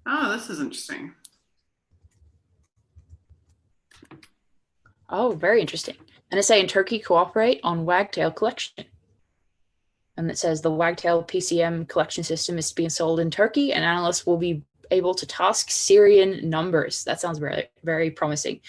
Oh, this is interesting. Oh, very interesting. NSA and Turkey cooperate on wagtail collection. And it says the wagtail PCM collection system is being sold in Turkey, and analysts will be able to task Syrian numbers. That sounds very, very promising.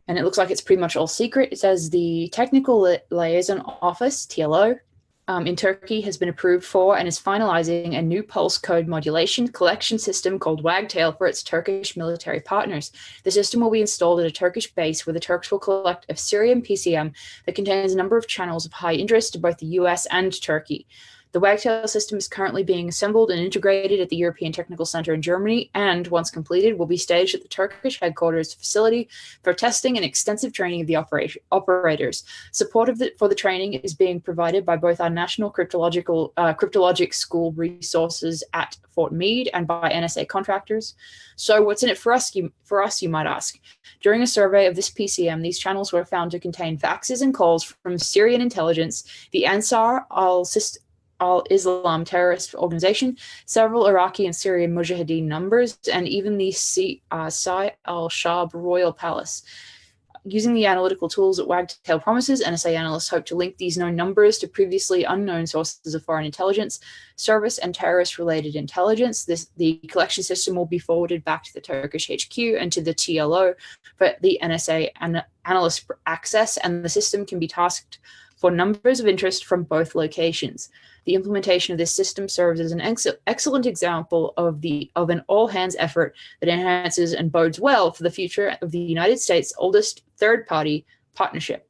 And it looks like it's pretty much all secret. It says the Technical Liaison Office, TLO, in Turkey has been approved for and is finalizing a new pulse code modulation collection system called Wagtail for its Turkish military partners. The system will be installed at a Turkish base where the Turks will collect a Syrian PCM that contains a number of channels of high interest to both the US and Turkey. The Wagtail system is currently being assembled and integrated at the European Technical Center in Germany, and once completed, will be staged at the Turkish headquarters facility for testing and extensive training of the operators. Support for the training is being provided by both our National Cryptologic School resources at Fort Meade and by NSA contractors. So what's in it for us, you might ask? During a survey of this PCM, these channels were found to contain faxes and calls from Syrian intelligence, the Ansar al-Islam terrorist organization, several Iraqi and Syrian Mujahideen numbers, and even the Sai al-Shab royal palace. Using the analytical tools that Wagtail promises, NSA analysts hope to link these known numbers to previously unknown sources of foreign intelligence, service, and terrorist-related intelligence. The collection system will be forwarded back to the Turkish HQ and to the TLO for the NSA analyst access, and the system can be tasked for numbers of interest from both locations. The implementation of this system serves as an excellent example of an all-hands effort that enhances and bodes well for the future of the United States' oldest third-party partnership.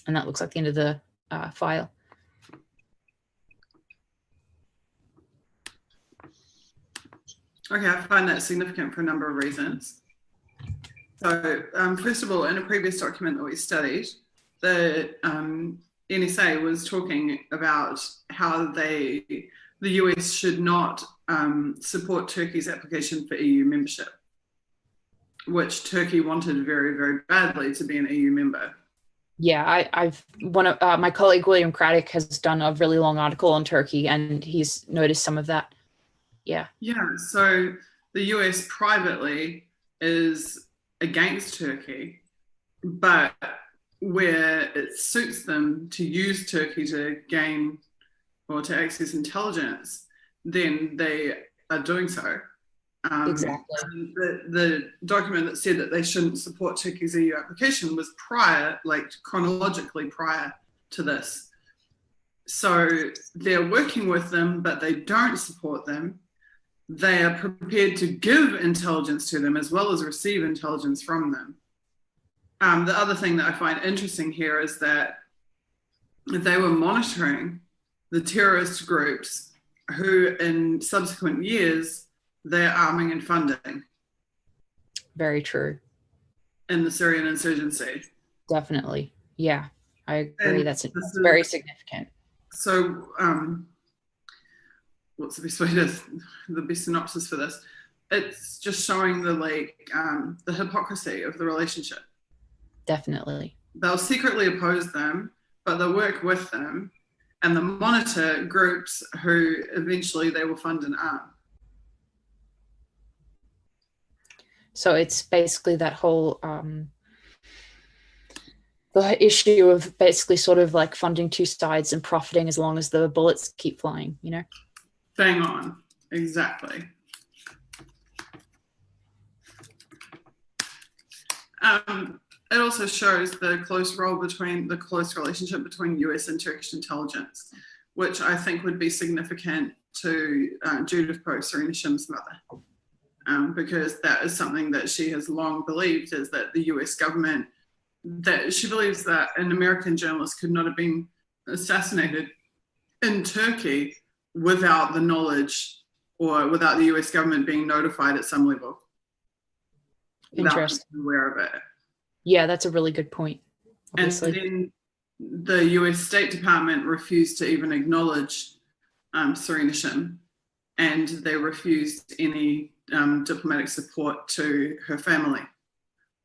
And that looks like the end of the file. Okay, I find that significant for a number of reasons. So, first of all, in a previous document that we studied, the NSA was talking about how the US should not support Turkey's application for EU membership, which Turkey wanted very, very badly to be an EU member. Yeah, my colleague William Craddock has done a really long article on Turkey, and he's noticed some of that. Yeah. Yeah, so the US privately is against Turkey, but where it suits them to use Turkey to gain or to access intelligence, then they are doing so. Exactly. The document that said that they shouldn't support Turkey's EU application was prior, like chronologically prior to this. So they're working with them, but they don't support them. They are prepared to give intelligence to them as well as receive intelligence from them. The other thing that I find interesting here is that they were monitoring the terrorist groups who, in subsequent years, they're arming and funding. Very true. In the Syrian insurgency. Definitely. Yeah, I agree. And that's very significant. So, what's the best way to, the best synopsis for this? It's just showing the hypocrisy of the relationship. Definitely. They'll secretly oppose them, but they'll work with them, and they'll monitor groups who eventually they will fund and arm. So it's basically that whole the issue of basically sort of like funding two sides and profiting as long as the bullets keep flying, you know? Bang on. Exactly. It also shows the close relationship between US and Turkish intelligence, which I think would be significant to Judith Poe-Serenishim's mother, because that is something that she has long believed, is that the US government, that she believes that an American journalist could not have been assassinated in Turkey without the knowledge or without the US government being notified at some level. Interesting. Aware of it. Yeah, that's a really good point. Obviously. And then the US State Department refused to even acknowledge Serenishim, and they refused any diplomatic support to her family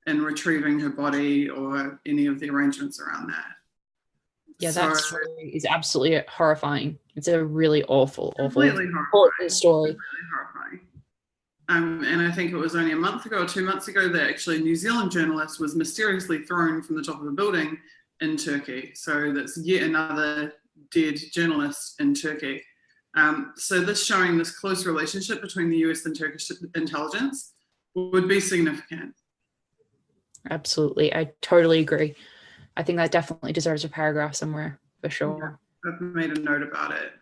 in retrieving her body or any of the arrangements around that. Yeah, So, that story is absolutely horrifying. It's a really awful completely horrifying. story. Completely horrifying. And I think it was only a month ago or 2 months ago that actually a New Zealand journalist was mysteriously thrown from the top of a building in Turkey. So that's yet another dead journalist in Turkey. So this showing this close relationship between the US and Turkish intelligence would be significant. Absolutely. I totally agree. I think that definitely deserves a paragraph somewhere for sure. Yeah, I've made a note about it.